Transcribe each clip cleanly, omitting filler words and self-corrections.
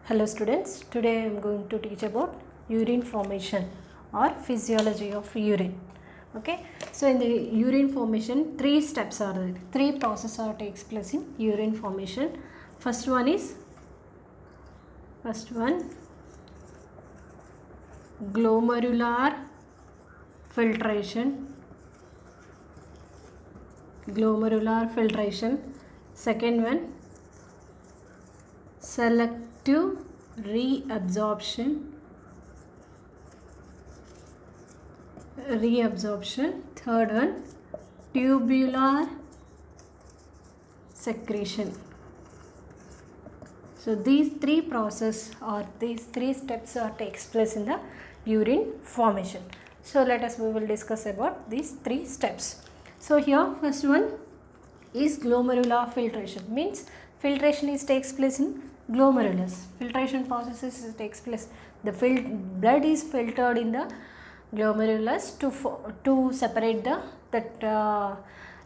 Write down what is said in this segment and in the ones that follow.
Hello students, today I am going to teach about urine formation or physiology of urine. Okay, so in the urine formation, three steps are there, three processes are takes place in urine formation. First one glomerular filtration. Second one, selective reabsorption. Third one, tubular secretion. So these three process or these three steps are takes place in the urine formation. So we will discuss about these three steps. So here first one is glomerular filtration, means filtration takes place in glomerulus. Filtration processes takes place. The blood is filtered in the glomerulus to separate the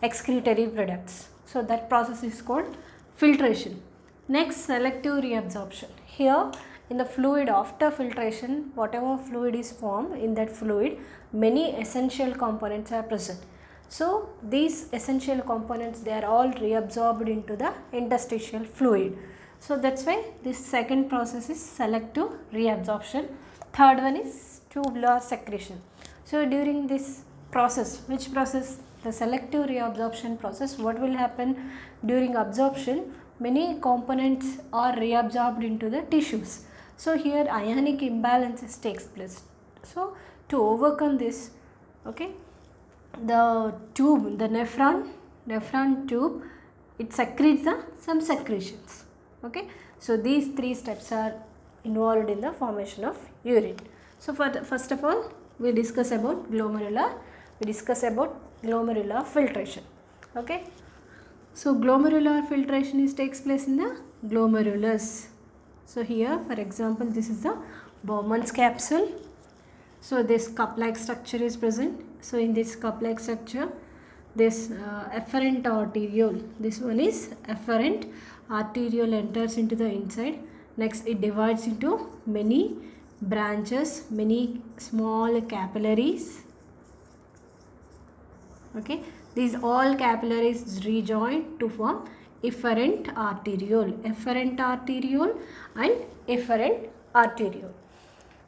excretory products. So that process is called filtration. Next, selective reabsorption. Here in the fluid after filtration, whatever fluid is formed in that fluid, many essential components are present. So these essential components, they are all reabsorbed into the interstitial fluid. So that's why this second process is selective reabsorption. Third one is tubular secretion. So during this process, which process? The selective reabsorption process, what will happen during absorption? Many components are reabsorbed into the tissues. So here ionic imbalances takes place. So to overcome this, okay, the nephron tube, it secretes some secretions. Okay, so these three steps are involved in the formation of urine. So first of all, we discuss about glomerular filtration. Okay, so glomerular filtration takes place in the glomerulus. So here, for example, this is the Bowman's capsule. So this cup-like structure is present. So in this cup-like structure, this efferent arteriole, this one is efferent arteriole, enters into the inside. Next, it divides into many branches, many small capillaries. Okay, these all capillaries rejoin to form efferent arteriole and efferent arteriole.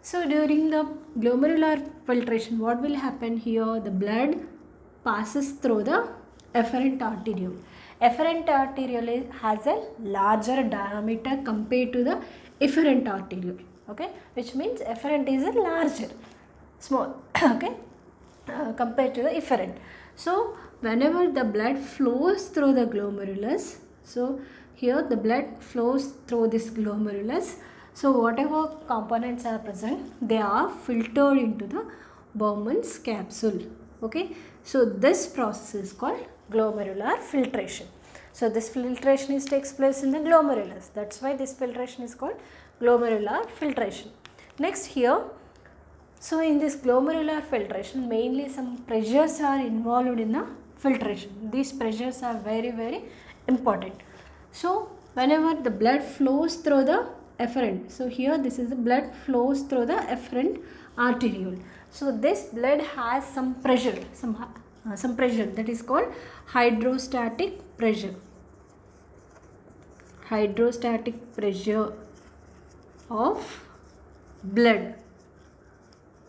So during the glomerular filtration, what will happen here? The blood passes through the efferent arteriole. Efferent arteriole has a larger diameter compared to the efferent arteriole. Okay, which means efferent is a small okay, compared to the efferent. So whenever the blood flows through the glomerulus, so here the blood flows through this glomerulus. So whatever components are present, they are filtered into the Bowman's capsule. Okay, so this process is called glomerular filtration. So this filtration takes place in the glomerulus. That's why this filtration is called glomerular filtration. Next here, so in this glomerular filtration, mainly some pressures are involved in the filtration. These pressures are very, very important. So whenever the blood flows through the efferent, so here this is the blood flows through the efferent arteriole. So this blood has some pressure, some pressure, that is called hydrostatic pressure. Hydrostatic pressure of blood.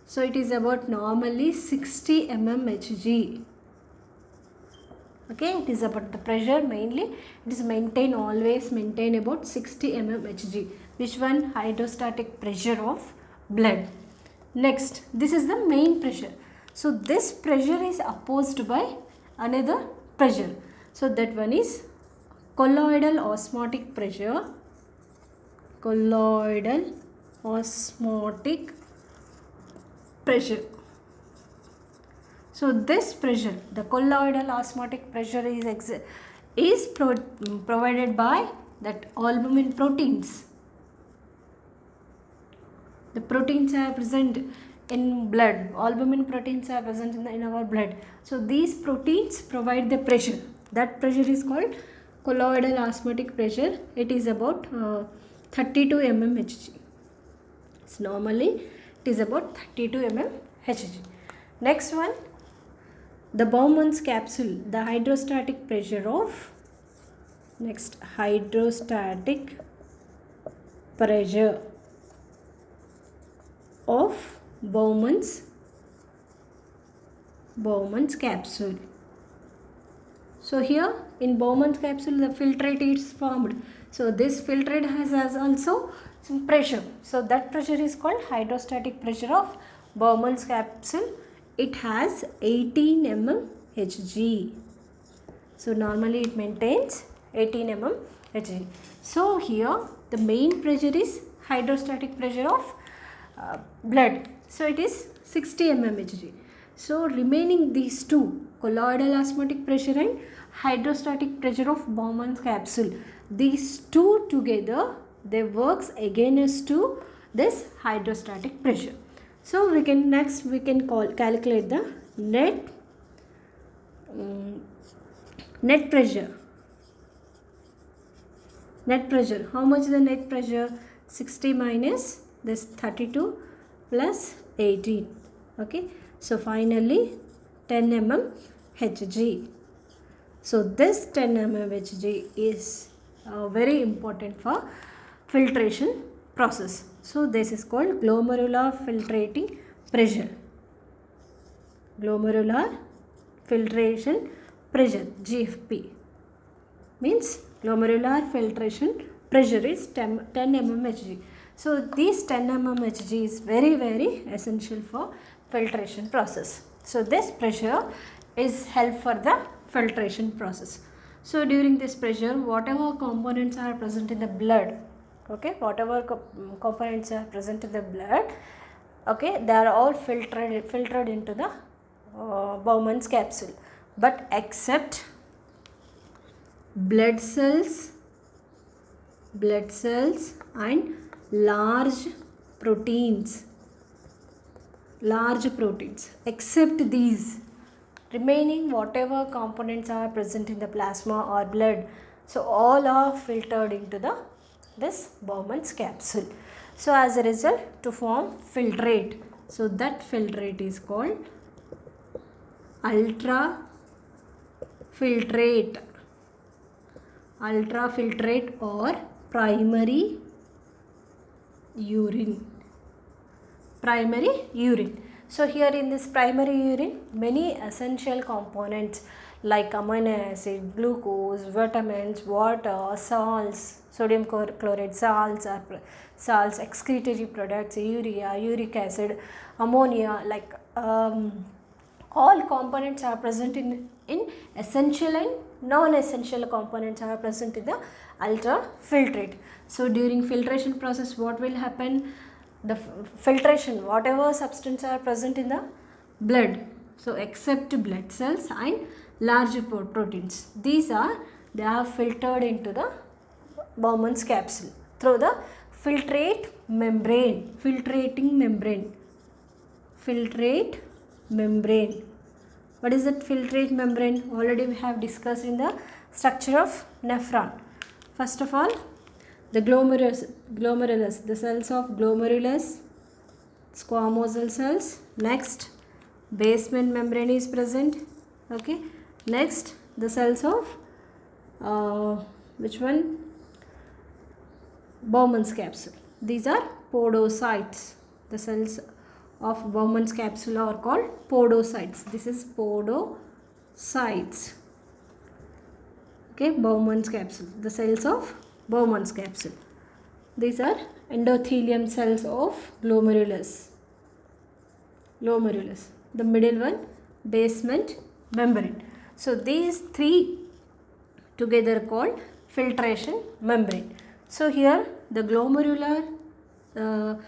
So it is about normally 60 mmHg. Okay, it is about the pressure mainly. It is always maintain about 60 mmHg. Which one? Hydrostatic pressure of blood. Next, this is the main pressure. So this pressure is opposed by another pressure. So that one is colloidal osmotic pressure. Colloidal osmotic pressure. So this pressure, the colloidal osmotic pressure is provided by that albumin proteins. The proteins are present in blood. Albumin proteins are present in our blood. So these proteins provide the pressure. That pressure is called colloidal osmotic pressure. It is about 32 mm Hg. So normally it is about 32 mm Hg. Next one, the Bowman's capsule, the hydrostatic pressure of, next, hydrostatic pressure of Bowman's capsule. So here in Bowman's capsule the filtrate is formed. So this filtrate has also some pressure. So that pressure is called hydrostatic pressure of Bowman's capsule. It has 18 mm Hg. So normally it maintains 18 mm Hg. So here the main pressure is hydrostatic pressure of blood. So it is 60 mm Hg. So remaining these two, colloidal osmotic pressure and hydrostatic pressure of Bowman's capsule, these two together they works against to this hydrostatic pressure. So we can calculate the net pressure. Net pressure. How much is the net pressure? 60 minus this 32 plus 18. Okay. So finally 10 mm Hg. So this 10 mm Hg is very important for filtration process. So this is called glomerular filtrating pressure. Glomerular filtration pressure, GFP, means glomerular filtration pressure is 10 mm Hg. So this 10 mm Hg is very essential for filtration process. So this pressure is help for the filtration process. So during this pressure, whatever components are present in the blood, okay, whatever components are present in the blood, okay, they are all filtered into the Bowman's capsule, but except blood cells and large proteins, except these, remaining whatever components are present in the plasma or blood, so all are filtered into this Bowman's capsule. So as a result, to form filtrate, so that filtrate is called ultrafiltrate or primary urine. So here in this primary urine, many essential components like amino acid, glucose, vitamins, water, salts, sodium chloride salts, excretory products, urea, uric acid, ammonia, like all components are present in essential and non-essential components are present in the ultrafiltrate. So during filtration process, what will happen? The filtration, whatever substance are present in the blood, so except blood cells and large proteins, they are filtered into the Bowman's capsule through the filtrate membrane. What is that filtrate membrane? Already we have discussed in the structure of nephron. First of all, the glomerulus, the cells of glomerulus, squamosal cells. Next, basement membrane is present. Okay. Next, the cells of which one? Bowman's capsule. These are podocytes. The cells of Bowman's capsule are called podocytes. This is podocytes. Okay, Bowman's capsule. The cells of Bowman's capsule. These are endothelium cells of glomerulus. The middle one, basement membrane. So these three together called filtration membrane. So here the glomerular, the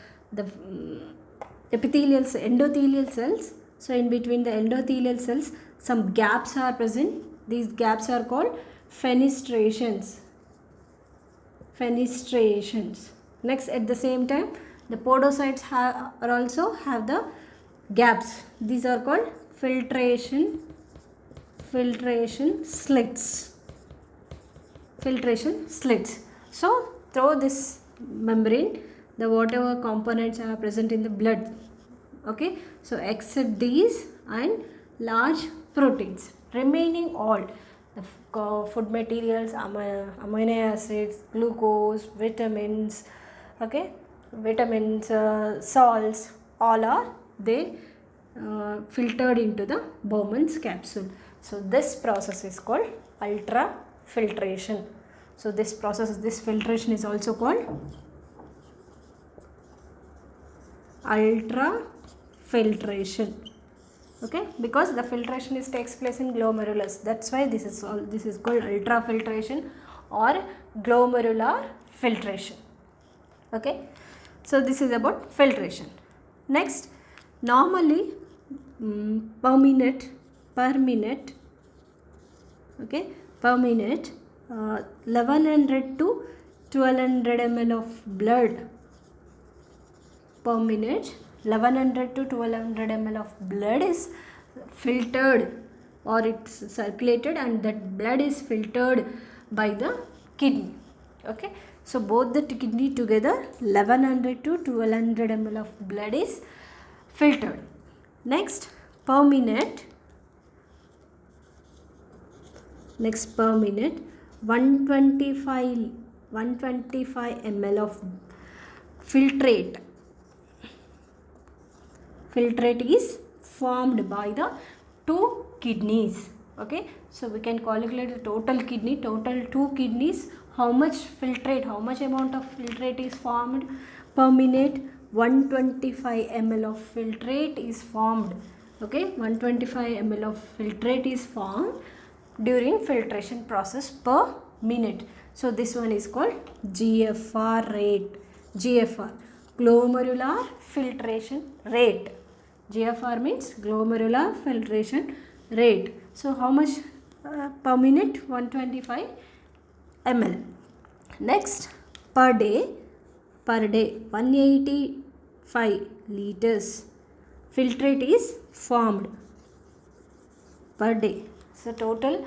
endothelial cells. So in between the endothelial cells, some gaps are present. These gaps are called fenestrations. Next, at the same time, the podocytes also have the gaps. These are called filtration slits. So through this membrane, the whatever components are present in the blood. Okay, so except these and large proteins, remaining all the food materials, amino acids, glucose, vitamins, okay, salts, all are they filtered into the Bowman's capsule. So this process is called ultrafiltration. So this filtration is also called ultrafiltration. Okay, because the filtration takes place in glomerulus, that's why this is called ultrafiltration or glomerular filtration. Okay, so this is about filtration. Next, normally per minute, okay, per minute 1100 to 1200 ml of blood per minute. 1100 to 1200 ml of blood is filtered, or it's circulated, and that blood is filtered by the kidney. Okay, so both the kidney together 1100 to 1200 ml of blood is filtered. Next, per minute 125 ml of filtrate is formed by the two kidneys. Okay, so we can calculate the total two kidneys, how much amount of filtrate is formed per minute. 125 ml of filtrate is formed. Okay, 125 ml of filtrate is formed during filtration process per minute. So this one is called GFR rate. GFR, glomerular filtration rate. GFR means glomerular filtration rate. So how much per minute? 125 ml. Next, per day 185 liters filtrate is formed per day. So total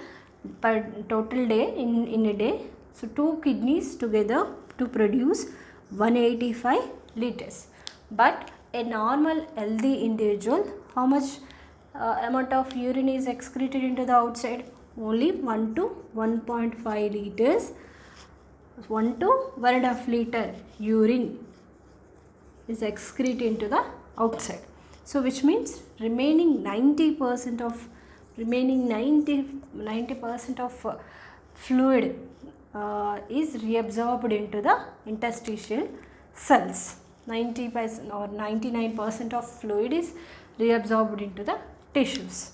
day in a day, so two kidneys together to produce 185 liters. But a normal healthy individual, how much amount of urine is excreted into the outside? Only 1 to 1.5 liters. 1 to 1.5 liter urine is excreted into the outside. So which means remaining 90% of fluid is reabsorbed into the interstitial cells. 90% or 99% of fluid is reabsorbed into the tissues.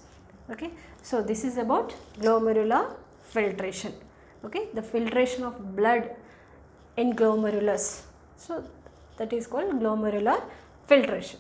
Okay, so this is about glomerular filtration. Okay, the filtration of blood in glomerulus. So that is called glomerular filtration.